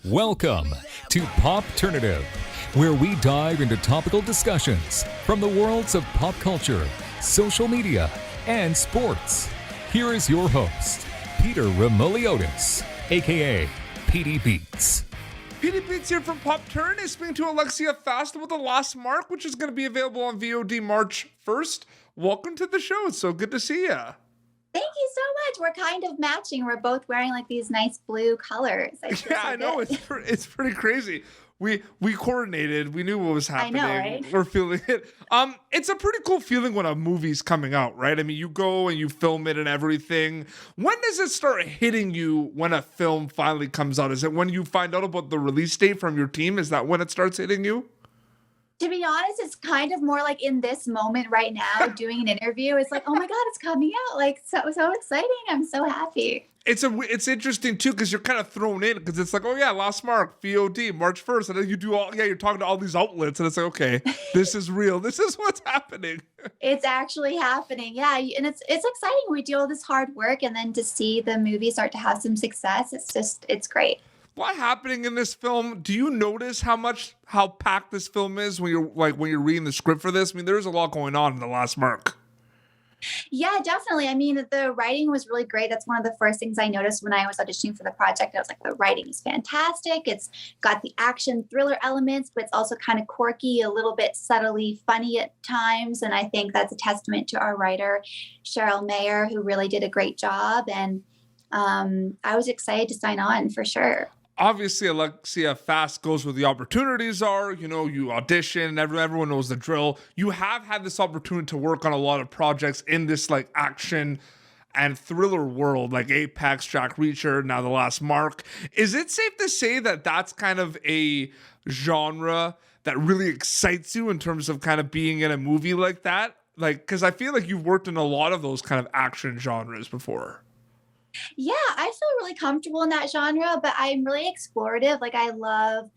Welcome to Popternative, where we dive into topical discussions from the worlds of pop culture, social media, and sports. Here is your host, Peter Remoliotis, aka PD Beats. PD Beats here from Popternative, speaking to Alexia Fast with The Last Mark, which is going to be available on VOD March 1st. Welcome to the show. It's so good to see you. Thank you so much. We're kind of matching. We're both wearing like these nice blue colors. I know. It's pretty crazy. We coordinated. We knew what was happening. I know, right? We're feeling it. It's a pretty cool feeling when a movie's coming out, right? I mean, you go and you film it and everything. When does it start hitting you when a film finally comes out? Is it when you find out about the release date from your team? Is that when it starts hitting you? To be honest, it's kind of more like in this moment right now, doing an interview. It's like, oh my God, it's coming out. Like, so exciting. I'm so happy. It's interesting too, because you're kind of thrown in, because it's like, oh yeah, Last Mark, VOD, March 1st. And then you're talking to all these outlets, and it's like, okay, this is real. This is what's happening. It's actually happening. Yeah. And it's exciting. We do all this hard work, and then to see the movie start to have some success, it's great. What happening in this film? Do you notice how packed this film is when you're reading the script for this? I mean, there's a lot going on in The Last Mark. Yeah, definitely. I mean, the writing was really great. That's one of the first things I noticed when I was auditioning for the project. I was like, the writing is fantastic. It's got the action thriller elements, but it's also kind of quirky, a little bit subtly funny at times. And I think that's a testament to our writer, Cheryl Mayer, who really did a great job. And I was excited to sign on for sure. Obviously, Alexia Fast goes where the opportunities are. You know, you audition, everyone knows the drill. You have had this opportunity to work on a lot of projects in this like action and thriller world, like Apex, Jack Reacher, now The Last Mark. Is it safe to say that that's kind of a genre that really excites you in terms of kind of being in a movie like that? Like, because I feel like you've worked in a lot of those kind of action genres before. Yeah, I feel really comfortable in that genre, but I'm really explorative. Like I love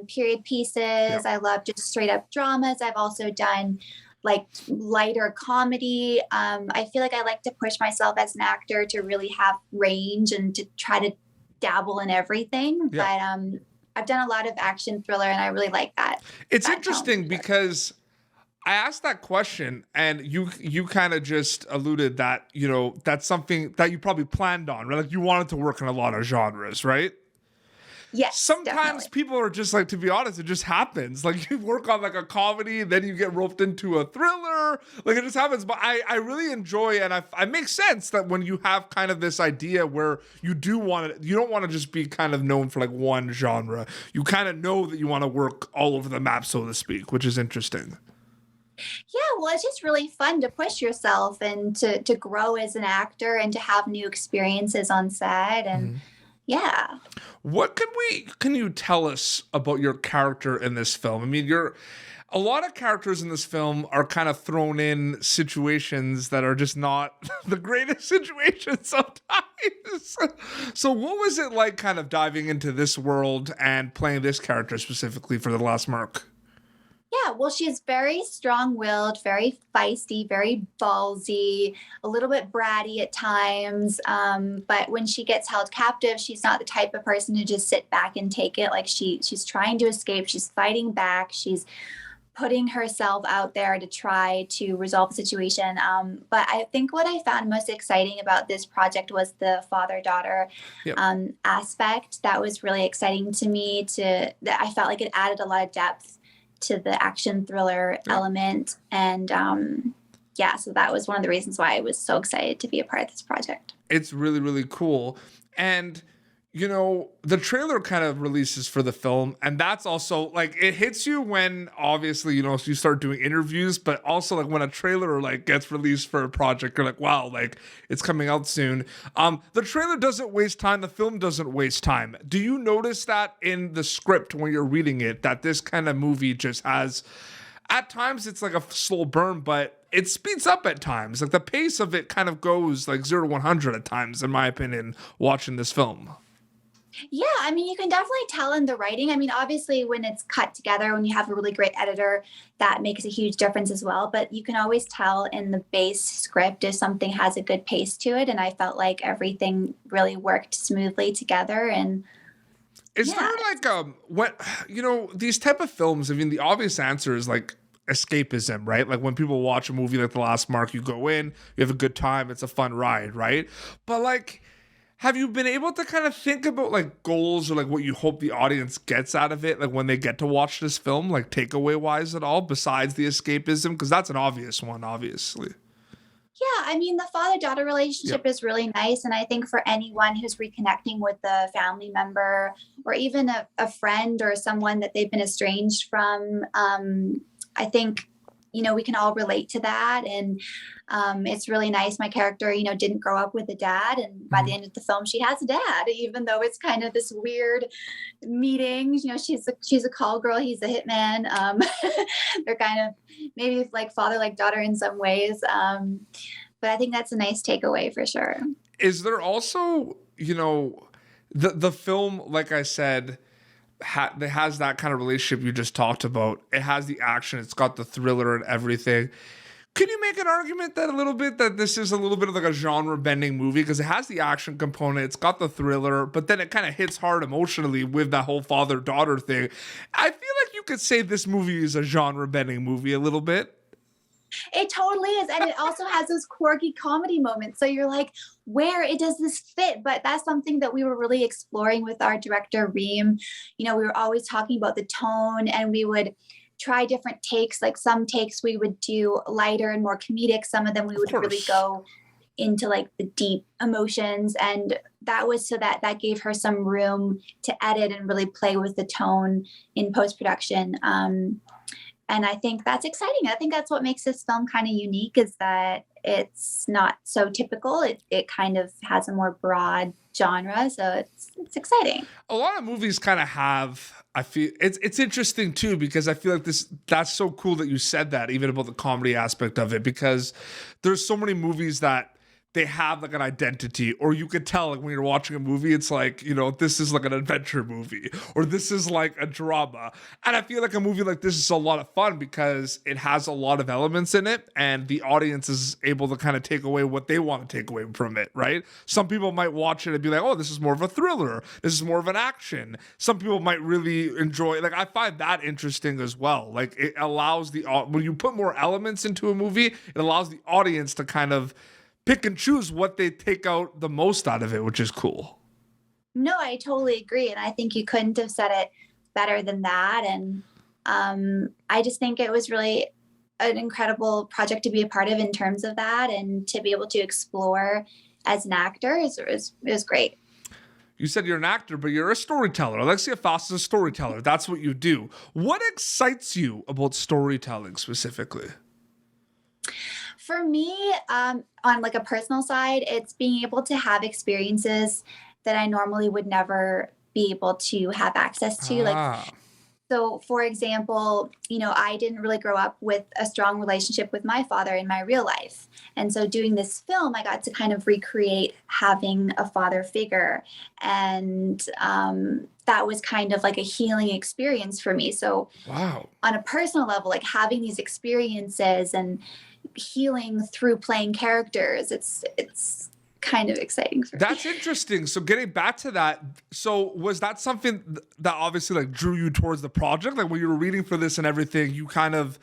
period pieces. Yeah. I love just straight up dramas. I've also done like lighter comedy. I feel like I like to push myself as an actor to really have range and to try to dabble in everything. Yeah. But I've done a lot of action thriller, and I really like that. It's interesting because I asked that question, and you kind of just alluded that, you know, that's something that you probably planned on, right? Like you wanted to work in a lot of genres, right? Yes. Sometimes definitely. People are just like, to be honest, it just happens. Like you work on like a comedy, then you get roped into a thriller. Like it just happens. But I really enjoy, and I make sense that when you have kind of this idea where you don't want to just be kind of known for like one genre. You kind of know that you want to work all over the map, so to speak, which is interesting. Yeah, well, it's just really fun to push yourself and to grow as an actor and to have new experiences on set. And yeah. What can you tell us about your character in this film? I mean, a lot of characters in this film are kind of thrown in situations that are just not the greatest situations sometimes. So what was it like kind of diving into this world and playing this character specifically for The Last Mark? Yeah, well, she's very strong-willed, very feisty, very ballsy, a little bit bratty at times. But when she gets held captive, she's not the type of person to just sit back and take it. Like she's trying to escape. She's fighting back. She's putting herself out there to try to resolve the situation. But I think what I found most exciting about this project was the father-daughter aspect. That was really exciting to me. That I felt like it added a lot of depth to the action thriller element. And so that was one of the reasons why I was so excited to be a part of this project. It's really, really cool. And, you know, the trailer kind of releases for the film, and that's also like, it hits you when obviously, you know, you start doing interviews, but also like when a trailer like gets released for a project, you're like, wow, like it's coming out soon. The trailer doesn't waste time. The film doesn't waste time. Do you notice that in the script when you're reading it, that this kind of movie just has, at times it's like a slow burn, but it speeds up at times. Like the pace of it kind of goes like 0 to 100 at times, in my opinion, watching this film. Yeah, I mean, you can definitely tell in the writing. I mean, obviously, when it's cut together, when you have a really great editor, that makes a huge difference as well. But you can always tell in the base script if something has a good pace to it. And I felt like everything really worked smoothly together. And Is Yeah. there like what these type of films? I mean, the obvious answer is like escapism, right? Like when people watch a movie like The Last Mark, you go in, you have a good time, it's a fun ride, right? But like, have you been able to kind of think about like goals or like what you hope the audience gets out of it, like when they get to watch this film, like takeaway wise at all, besides the escapism? Because that's an obvious one, obviously. Yeah, I mean, the father-daughter relationship is really nice. And I think for anyone who's reconnecting with a family member or even a friend or someone that they've been estranged from, I think, we can all relate to that. And it's really nice. My character, didn't grow up with a dad. And by the end of the film, she has a dad, even though it's kind of this weird meeting. She's a call girl. He's a hitman. They're kind of maybe like father, like daughter in some ways. But I think that's a nice takeaway for sure. Is there also, the film, like I said, it has that kind of relationship you just talked about. It has the action. It's got the thriller and everything. Could you make an argument that this is a little bit of like a genre bending movie because it has the action component, it's got the thriller, but then it kind of hits hard emotionally with that whole father-daughter thing. I feel like you could say this movie is a genre bending movie a little bit. It totally is. And it also has those quirky comedy moments. So you're like, where does this fit? But that's something that we were really exploring with our director, Reem. We were always talking about the tone and we would try different takes. Like some takes we would do lighter and more comedic. Some of them we would really go into like the deep emotions. And that was so that gave her some room to edit and really play with the tone in post-production. And I think that's exciting. I think that's what makes this film kind of unique is that it's not so typical. It kind of has a more broad genre. So it's exciting. A lot of movies kind of have, I feel it's interesting too, because I feel like that's so cool that you said that even about the comedy aspect of it, because there's so many movies that they have like an identity, or you could tell like when you're watching a movie, it's like, this is like an adventure movie or this is like a drama. And I feel like a movie like this is a lot of fun because it has a lot of elements in it and the audience is able to kind of take away what they want to take away from it, right? Some people might watch it and be like, oh, this is more of a thriller. This is more of an action. Some people might really enjoy, like I find that interesting as well. Like it allows when you put more elements into a movie, it allows the audience to kind of pick and choose what they take out the most out of it, which is cool. No, I totally agree. And I think you couldn't have said it better than that. And I just think it was really an incredible project to be a part of in terms of that and to be able to explore as an actor is great. You said you're an actor, but you're a storyteller. Alexia Fast is a storyteller. That's what you do. What excites you about storytelling specifically? For me, on like a personal side, it's being able to have experiences that I normally would never be able to have access to. So for example, I didn't really grow up with a strong relationship with my father in my real life. And so doing this film, I got to kind of recreate having a father figure. And that was kind of like a healing experience for me. So on a personal level, like having these experiences and healing through playing characters, it's kind of exciting for me. That's interesting. So getting back to that, so was that something that obviously like drew you towards the project? Like when you were reading for this and everything, you kind of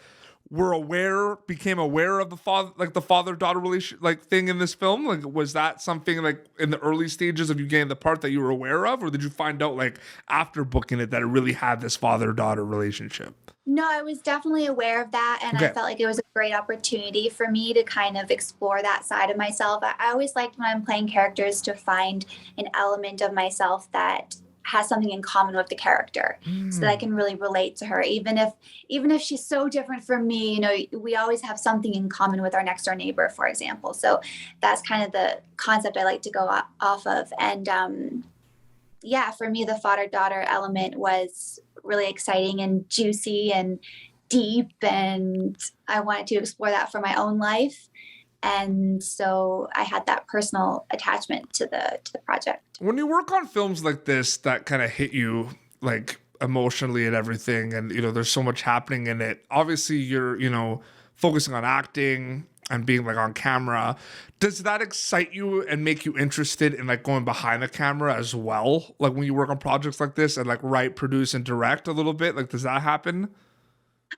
became aware of the father-daughter relation like thing in this film? Like was that something like in the early stages of you getting the part that you were aware of, or did you find out like after booking it that it really had this father-daughter relationship? No, I was definitely aware of that. And I felt like it was a great opportunity for me to kind of explore that side of myself. I always liked when I'm playing characters to find an element of myself that has something in common with the character so that I can really relate to her. Even if she's so different from me, we always have something in common with our next door neighbor, for example. So that's kind of the concept I like to go off of. And for me, the father-daughter element was really exciting and juicy and deep. And I wanted to explore that for my own life. And so I had that personal attachment to the project. When you work on films like this that kind of hit you like emotionally and everything, and there's so much happening in it, obviously you're focusing on acting, and being like on camera, does that excite you and make you interested in like going behind the camera as well? Like when you work on projects like this and like write, produce, and direct a little bit, like does that happen?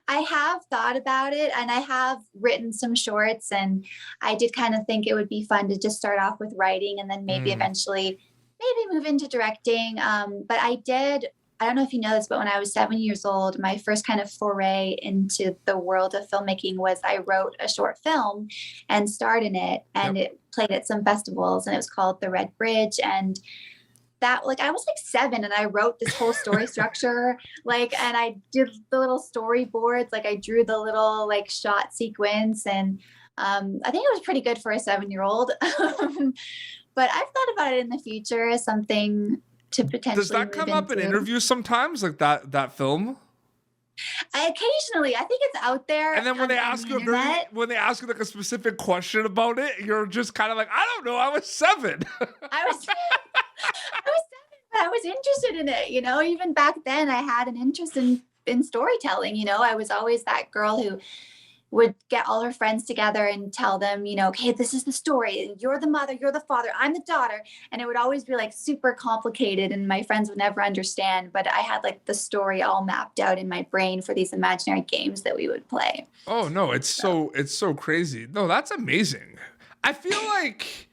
I have thought about it, and I have written some shorts, and I did kind of think it would be fun to just start off with writing and then maybe eventually maybe move into directing. But I don't know if you know this, but when I was 7 years old, my first kind of foray into the world of filmmaking was I wrote a short film and starred in it, and it played at some festivals, and it was called The Red Bridge. And that, like, I was like 7 and I wrote this whole story structure, like, and I did the little storyboards, like I drew the little like shot sequence, and I think it was pretty good for a 7-year-old. But I've thought about it in the future as something to potentially. Does that come up in interviews sometimes, like that film? Occasionally, I think it's out there. And then when they ask you like a specific question about it, you're just kind of like, I don't know, I was 7. I was 7, but I was interested in it. You know, even back then, I had an interest in storytelling. You know, I was always that girl who would get all her friends together and tell them, you know, okay, this is the story. You're the mother, you're the father, I'm the daughter. And it would always be like super complicated and my friends would never understand. But I had like the story all mapped out in my brain for these imaginary games that we would play. Oh no, it's so crazy. No, that's amazing. I feel like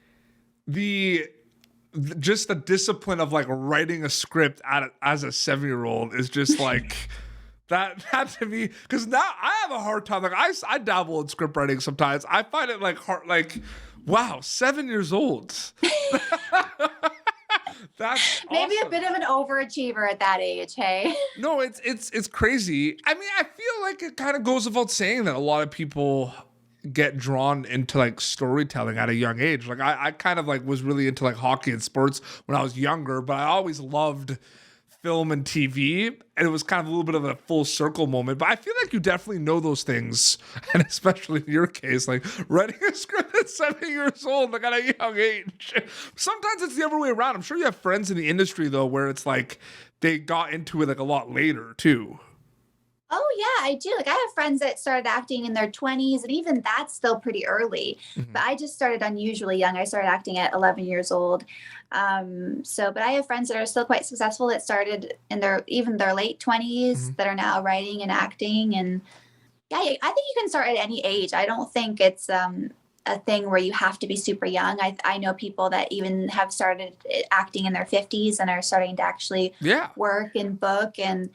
just the discipline of like writing a script as a 7-year-old is just like that to me, because now I have a hard time. Like I dabble in script writing sometimes. I find it like hard. Like, wow, 7 years old. That's maybe awesome. A bit of an overachiever at that age. Hey. No, it's crazy. I mean, I feel like it kind of goes without saying that a lot of people get drawn into like storytelling at a young age. Like I kind of like was really into like hockey and sports when I was younger, but I always loved film and TV, and it was kind of a little bit of a full circle moment. But I feel like you definitely know those things, and especially in your case, like writing a script at 7 years old, like at a young age. Sometimes it's the other way around. I'm sure you have friends in the industry though, where it's like they got into it like a lot later too. Oh yeah, I do. Like I have friends that started acting in their 20s, and even that's still pretty early. But I just started unusually young. I started acting at 11 years old. But I have friends that are still quite successful that started in their late 20s that are now writing and acting. And yeah, I think you can start at any age. I don't think it's a thing where you have to be super young. I know people that even have started acting in their 50s and are starting to actually work and book. And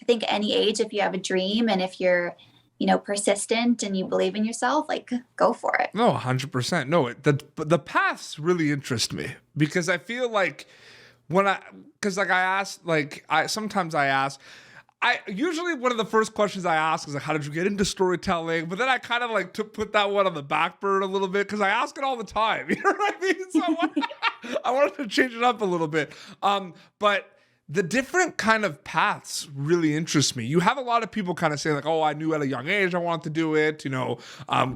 I think any age, if you have a dream and if you're, you know, persistent and you believe in yourself, like go for it. No, 100%. No, the paths really interest me because I feel like sometimes I ask, usually one of the first questions I ask is like, how did you get into storytelling? But then I kind of like put that one on the back burner a little bit because I ask it all the time. You know what I mean? So I wanted to change it up a little bit. But the different kind of paths really interest me. You have a lot of people kind of say like, oh, I knew at a young age I wanted to do it, you know,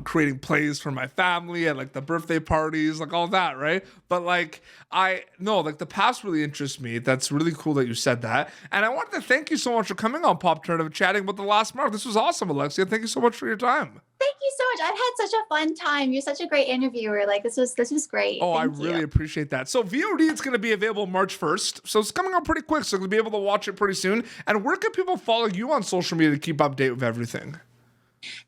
creating plays for my family at like the birthday parties, like all that, right? But like, the paths really interest me. That's really cool that you said that. And I wanted to thank you so much for coming on Popternative, chatting about The Last Mark. This was awesome, Alexia. Thank you so much for your time. Thank you so much. I've had such a fun time. You're such a great interviewer. Like this was great. Oh, Thank I really appreciate that. So VOD, it's going to be available March 1st. So it's coming out pretty quick. So you'll be able to watch it pretty soon. And where can people follow you on social media to keep update with everything?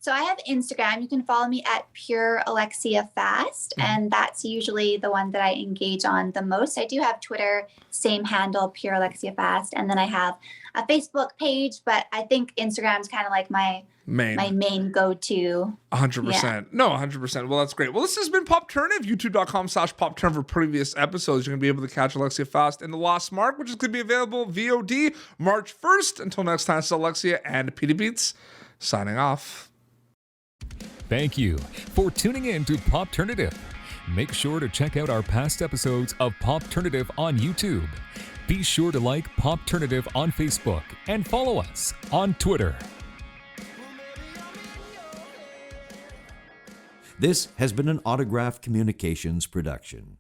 So I have Instagram. You can follow me at Pure Alexia Fast, and that's usually the one that I engage on the most. I do have Twitter, same handle, Pure Alexia Fast, and then I have a Facebook page, but I think Instagram's kind of like my main go-to. 100%. Yeah. No, 100%. Well, that's great. Well, this has been Popternative, youtube.com/Popternative for previous episodes. You're going to be able to catch Alexia Fast in The Lost Mark, which is going to be available VOD March 1st. Until next time, it's Alexia and Petey Beats signing off. Thank you for tuning in to Popternative. Make sure to check out our past episodes of Popternative on YouTube. Be sure to like Popternative on Facebook and follow us on Twitter. This has been an Autograph Communications production.